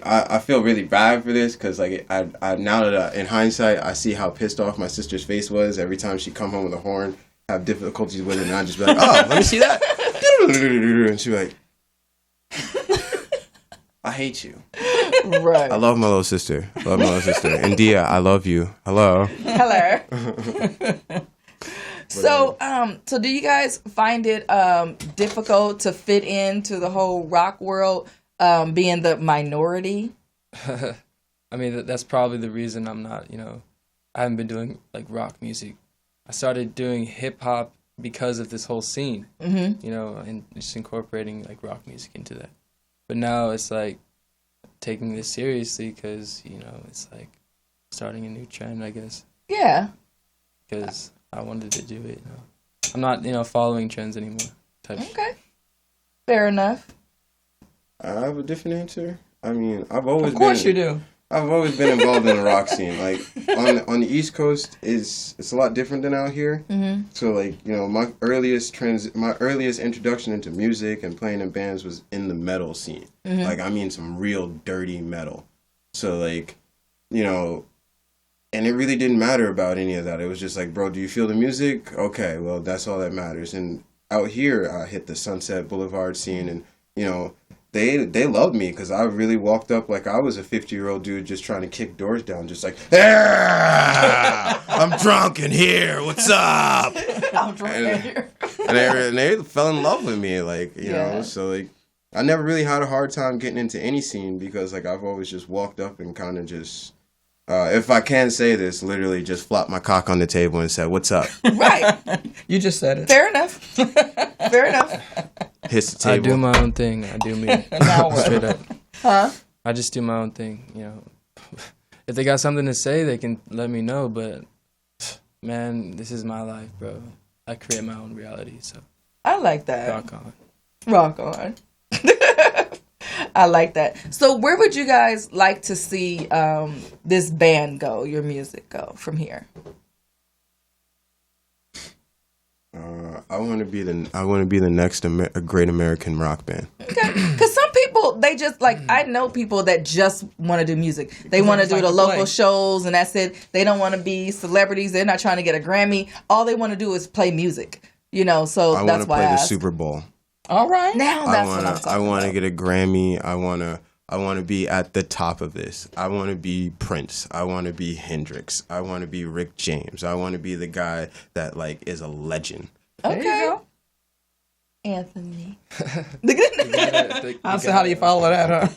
I feel really bad for this because I now that in hindsight I see how pissed off my sister's face was every time she come home with a horn, have difficulties with it, and I just be like, oh, let me see that, and she be like, I hate you. Right. I love my little sister. India, I love you. Hello. So do you guys find it difficult to fit into the whole rock world, being the minority? I mean, that's probably the reason I'm not, I haven't been doing like rock music. I started doing hip hop because of this whole scene, and just incorporating like rock music into that. But now it's like taking this seriously because, it's like starting a new trend, I guess. Yeah. Because I wanted to do it. I'm not, following trends anymore. Okay. Fair enough. I have a different answer. I mean, I've always been involved in the rock scene. Like on the East Coast, it's a lot different than out here. Mm-hmm. So my earliest introduction into music and playing in bands was in the metal scene. Mm-hmm. Like I mean, some real dirty metal. So and it really didn't matter about any of that. It was just like, bro, do you feel the music? Okay, well that's all that matters. And out here, I hit the Sunset Boulevard scene, and They loved me because I really walked up like I was a 50-year-old dude just trying to kick doors down, just like, I'm drunk in here. What's up? I'm drunk in here. and they fell in love with me, So I never really had a hard time getting into any scene because I've always just walked up and kind of just, if I can say this, literally just flopped my cock on the table and said, "What's up?" Right. You just said it. Fair enough. Fair enough. Hits the table. I do my own thing. I do me. Straight up. Huh? I just do my own thing. If they got something to say, they can let me know. But man, this is my life, bro. I create my own reality. So I like that. Rock on. Rock on. I like that. So where would you guys like to see this band go, your music go from here? I want to be the next great American rock band. Okay, because some people they just I know people that just want to do music. They want to do the local shows and that's it. They don't want to be celebrities. They're not trying to get a Grammy. All they want to do is play music. So that's why I want to play the Super Bowl. All right, now that's what I'm talking about. I want to get a Grammy. I want to be at the top of this. I want to be Prince. I want to be Hendrix. I want to be Rick James. I want to be the guy that is a legend. Okay. Anthony. So how do you follow that, huh?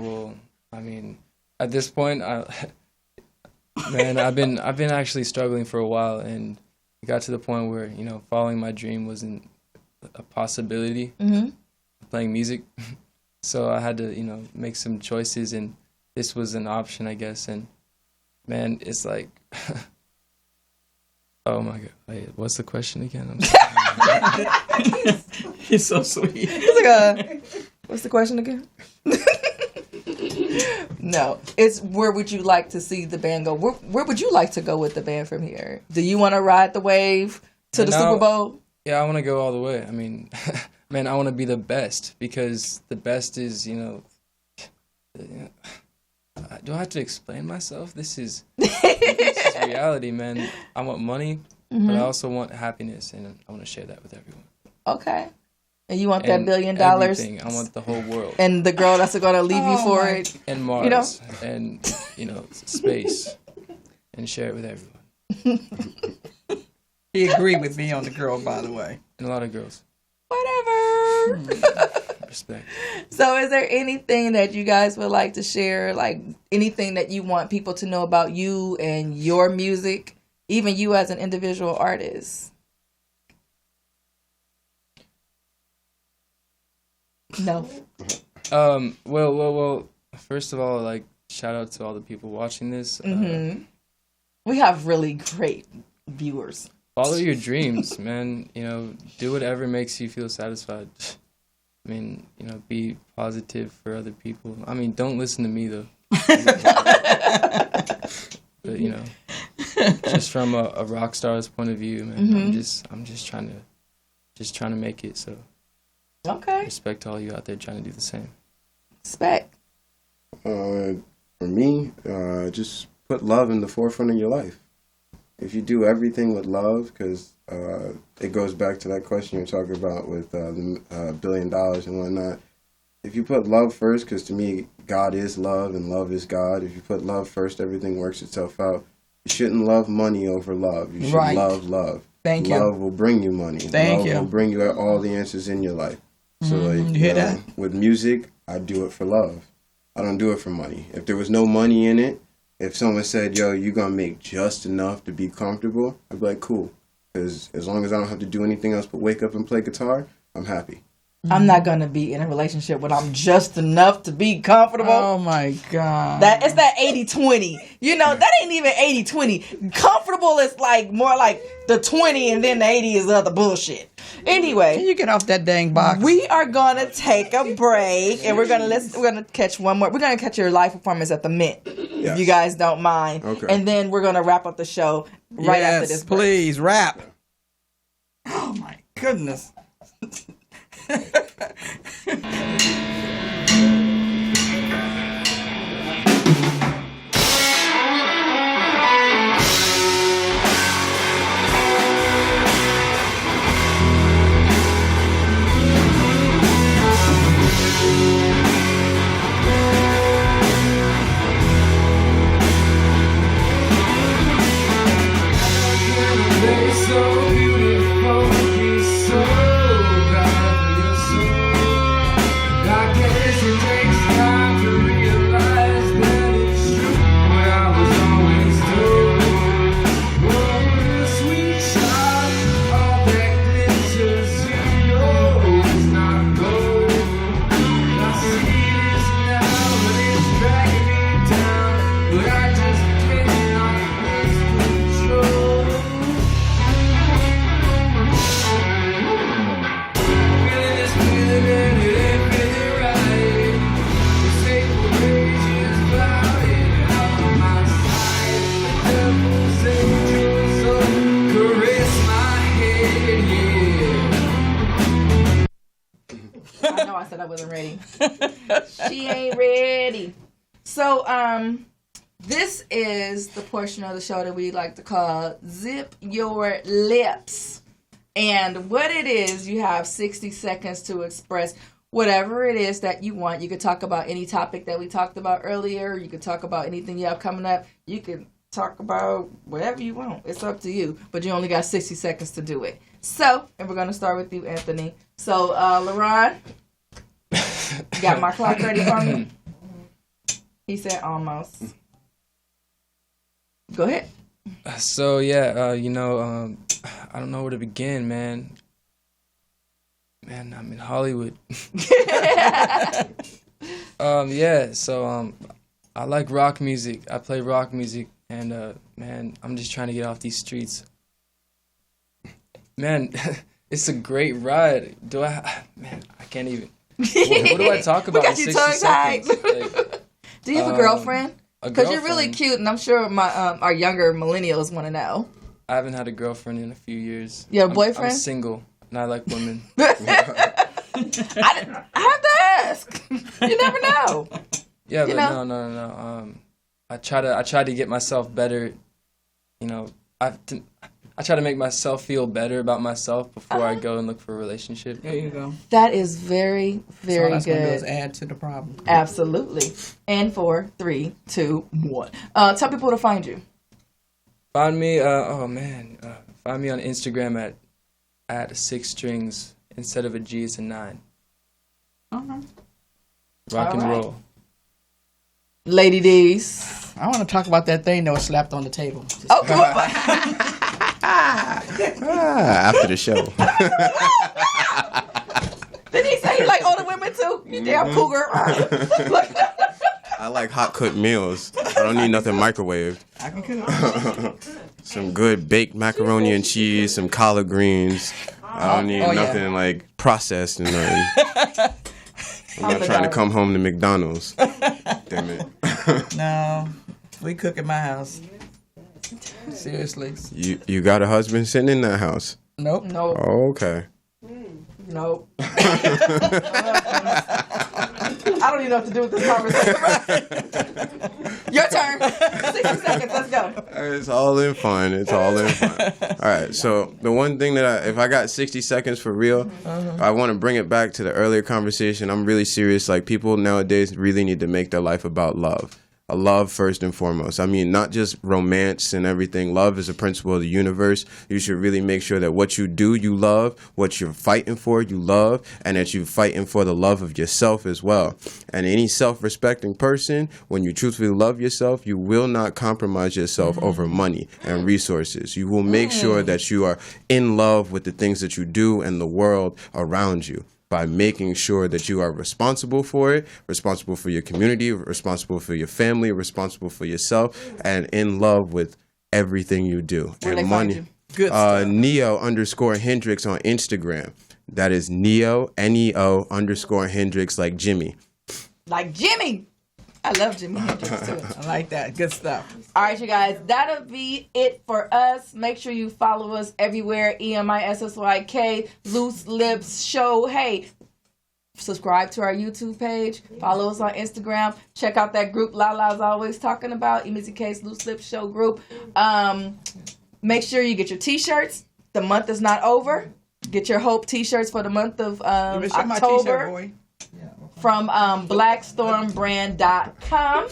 Well, I mean, at this point, I've been actually struggling for a while, and it got to the point where following my dream wasn't a possibility. Mm-hmm. Playing music, so I had to make some choices, and this was an option, I guess. And man, it's like. Oh my God! Wait, what's the question again? I'm sorry. He's so sweet. It's what's the question again? No, it's where would you like to see the band go? Where would you like to go with the band from here? Do you want to ride the wave to the Super Bowl? Yeah, I want to go all the way. I mean, man, I want to be the best because the best is do I have to explain myself? This is reality, man. I want money, but I also want happiness, and I want to share that with everyone. Okay. And you want that $1 billion? Everything. I want the whole world. And the girl that's going to leave you for it? And Mars. And, space. And share it with everyone. He agreed with me on the girl, by the way. And a lot of girls. Whatever. Respect. So is there anything that you guys would like to share? Like anything that you want people to know about you and your music? Even you as an individual artist? No. Well. First of all, like, shout out to all the people watching this. We have really great viewers. Follow your dreams, man. You know, do whatever makes you feel satisfied. I mean, you know, be positive for other people. I mean, don't listen to me though. But you know, just from a rock star's point of view, man, I'm just trying to make it. So, okay. Respect to all you out there trying to do the same. Respect. For me, just put love in the forefront of your life. If you do everything with love, because it goes back to that question you're talking about with the $1 billion and whatnot. If you put love first, because to me, God is love and love is God. If you put love first, everything works itself out. You shouldn't love money over love. You should love love. Thank you. Love will bring you money. Love will bring you all the answers in your life. So, like, you hear that? With music, I do it for love. I don't do it for money. If there was no money in it, if someone said, yo, you're going to make just enough to be comfortable, I'd be like, cool. Because as long as I don't have to do anything else but wake up and play guitar, I'm happy. I'm not going to be in a relationship when I'm just enough to be comfortable. Oh, my God. It's that 80-20. You know, that ain't even 80-20. Comfortable is like more like the 20 and then the 80 is the other bullshit. Anyway. Can you get off that dang box? We are going to take a break and we're going to catch one more. We're going to catch your live performance at the Mint. Yes. If you guys don't mind. Okay. And then we're going to wrap up the show right after this break. Please, rap. Oh, my goodness. I know I said I wasn't ready. She ain't ready. So, this is the portion of the show that we like to call Zip Your Lips. And what it is, you have 60 seconds to express whatever it is that you want. You could talk about any topic that we talked about earlier. You could talk about anything you have coming up. You can talk about whatever you want. It's up to you. But you only got 60 seconds to do it. So, and we're going to start with you, Anthony. So, LaRon, you got my clock ready for me? He said almost. Go ahead. So, yeah, I don't know where to begin, man. Man, I'm in Hollywood. I like rock music. I play rock music, and man, I'm just trying to get off these streets. Man, it's a great ride. I can't even. What do I talk about in 60 seconds? Like, do you have a girlfriend? Because you're really cute, and I'm sure my our younger millennials want to know. I haven't had a girlfriend in a few years. You have a boyfriend? I'm single, and I like women. I have to ask. You never know. Yeah, but no. I try to get myself better. You know, I try to make myself feel better about myself before I go and look for a relationship. There you go. That is very, very good. All that's going to do is add to the problem. Absolutely. And 4, 3, 2, 1. Tell people to find you. Find me. Find me on Instagram at 6 strings instead of a G. It's a 9. Rock and roll. Lady D's. I want to talk about that thing that was slapped on the table. Oh, come on. After the show. Did he say you like older women too? You damn cougar. I like hot cooked meals. I don't need nothing microwaved. I can cook. Some good baked macaroni and cheese, some collard greens. I don't need nothing like processed and nothing. I'm not trying to come home to McDonald's. Damn it. No, we cook at my house. Seriously. You got a husband sitting in that house? Nope. Nope. Oh, okay. Nope. I don't even know what to do with this conversation. Your turn. 60 seconds. Let's go. It's all in fun. It's all in fun. All right. So the one thing that if I got 60 seconds for real, I want to bring it back to the earlier conversation. I'm really serious. Like, people nowadays really need to make their life about love. A love first and foremost. I mean, not just romance and everything. Love is a principle of the universe. You should really make sure that what you do, you love. What you're fighting for, you love. And that you're fighting for the love of yourself as well. And any self-respecting person, when you truthfully love yourself, you will not compromise yourself over money and resources. You will make sure that you are in love with the things that you do and the world around you, by making sure that you are responsible for it, responsible for your community, responsible for your family, responsible for yourself, and in love with everything you do. Where and money. Good stuff. Neo_Hendrix on Instagram. That is Neo, NEO_Hendrix, like Jimmy. Like Jimmy. I love Jimi Hendrix too. I like that. Good stuff. All right, you guys. That'll be it for us. Make sure you follow us everywhere. EMissyK, Loose Lips Show. Hey, subscribe to our YouTube page. Follow us on Instagram. Check out that group Lala's always talking about. EMissyK's Loose Lips Show group. Make sure you get your t-shirts. The month is not over. Get your Hope t-shirts for the month of October. My t-shirt, boy. From blackstormbrand.com.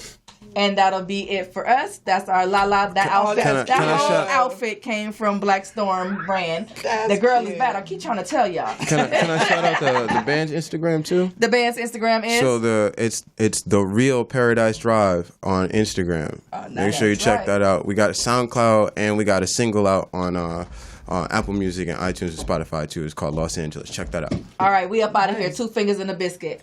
And that'll be it for us. That's our That outfit came from Black Storm brand. The girl is bad. I keep trying to tell y'all. Can I shout out the band's Instagram too? The band's Instagram is? So it's the Real Paradise Drive on Instagram. Make sure you check that out. We got a SoundCloud and we got a single out on Apple Music and iTunes and Spotify too. It's called Los Angeles. Check that out. All right, we up out of here. 2 fingers in a biscuit.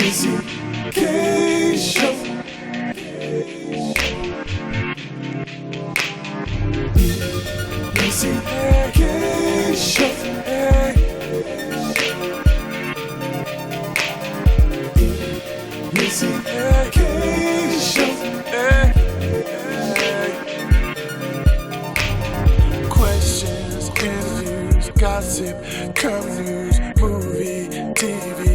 EMissyK's show. EMissyK's show. EMissyK's show. Questions, interviews, gossip, current news, movie, TV.